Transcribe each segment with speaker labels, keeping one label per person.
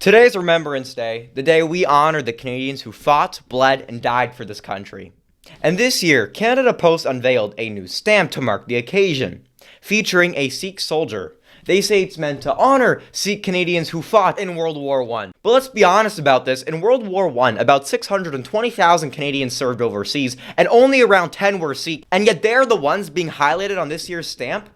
Speaker 1: Today is Remembrance Day, the day we honor the Canadians who fought, bled, and died for this country. And this year, Canada Post unveiled a new stamp to mark the occasion, featuring a Sikh soldier. They say it's meant to honor Sikh Canadians who fought in World War I. But let's be honest about this, in World War I, about 620,000 Canadians served overseas, and only around 10 were Sikh, and yet they're the ones being highlighted on this year's stamp?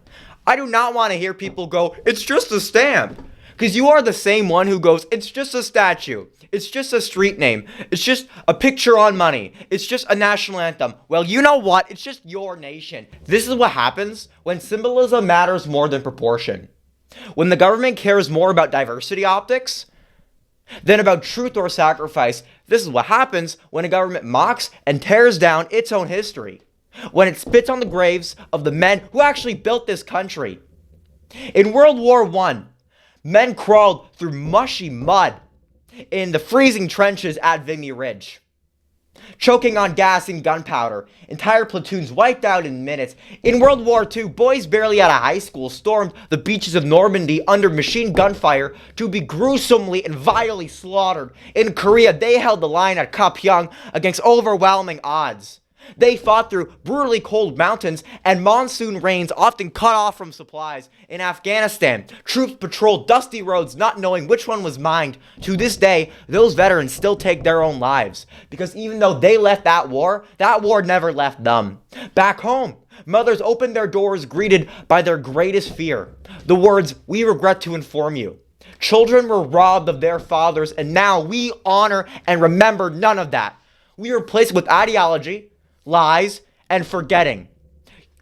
Speaker 1: I do not want to hear people go, "It's just a stamp." Because you are the same one who goes, "It's just a statue. It's just a street name. It's just a picture on money. It's just a national anthem." Well, you know what? It's just your nation. This is what happens when symbolism matters more than proportion. When the government cares more about diversity optics than about truth or sacrifice. This is what happens when a government mocks and tears down its own history. When it spits on the graves of the men who actually built this country. In World War I, men crawled through mushy mud in the freezing trenches at Vimy Ridge, choking on gas and gunpowder. Entire platoons wiped out in minutes. In World War II, boys barely out of high school stormed the beaches of Normandy under machine gun fire to be gruesomely and vitally slaughtered. In Korea, they held the line at Kapyong against overwhelming odds. They fought through brutally cold mountains and monsoon rains often cut off from supplies. In Afghanistan, troops patrolled dusty roads not knowing which one was mined. To this day, those veterans still take their own lives. Because even though they left that war never left them. Back home, mothers opened their doors greeted by their greatest fear. The words, "We regret to inform you." Children were robbed of their fathers, and now we honor and remember none of that. We replace it with ideology, lies, and forgetting.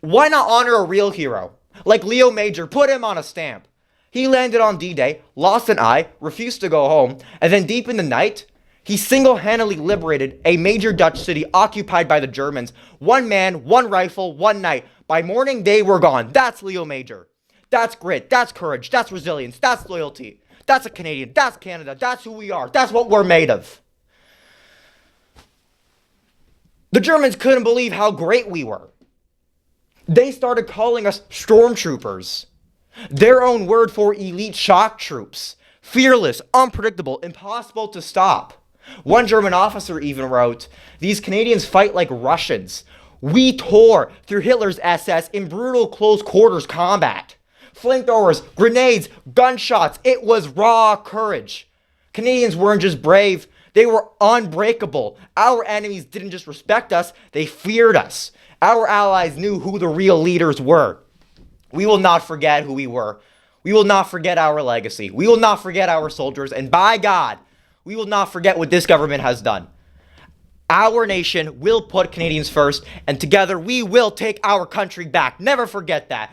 Speaker 1: Why not honor a real hero? Like Leo Major, put him on a stamp. He landed on D-Day, lost an eye, refused to go home, and then deep in the night, he single-handedly liberated a major Dutch city occupied by the Germans. One man, one rifle, one night. By morning, they were gone. That's Leo Major. That's grit, that's courage, that's resilience, that's loyalty. That's a Canadian, that's Canada, that's who we are, that's what we're made of. The Germans couldn't believe how great we were. They started calling us stormtroopers. Their own word for elite shock troops. Fearless, unpredictable, impossible to stop. One German officer even wrote, "These Canadians fight like Russians. We tore through Hitler's SS in brutal close quarters combat. Flamethrowers, grenades, gunshots. It was raw courage. Canadians weren't just brave. They were unbreakable. Our enemies didn't just respect us, they feared us. Our allies knew who the real leaders were. We will not forget who we were. We will not forget our legacy. We will not forget our soldiers. And by God, we will not forget what this government has done. Our nation will put Canadians first, and together we will take our country back. Never forget that.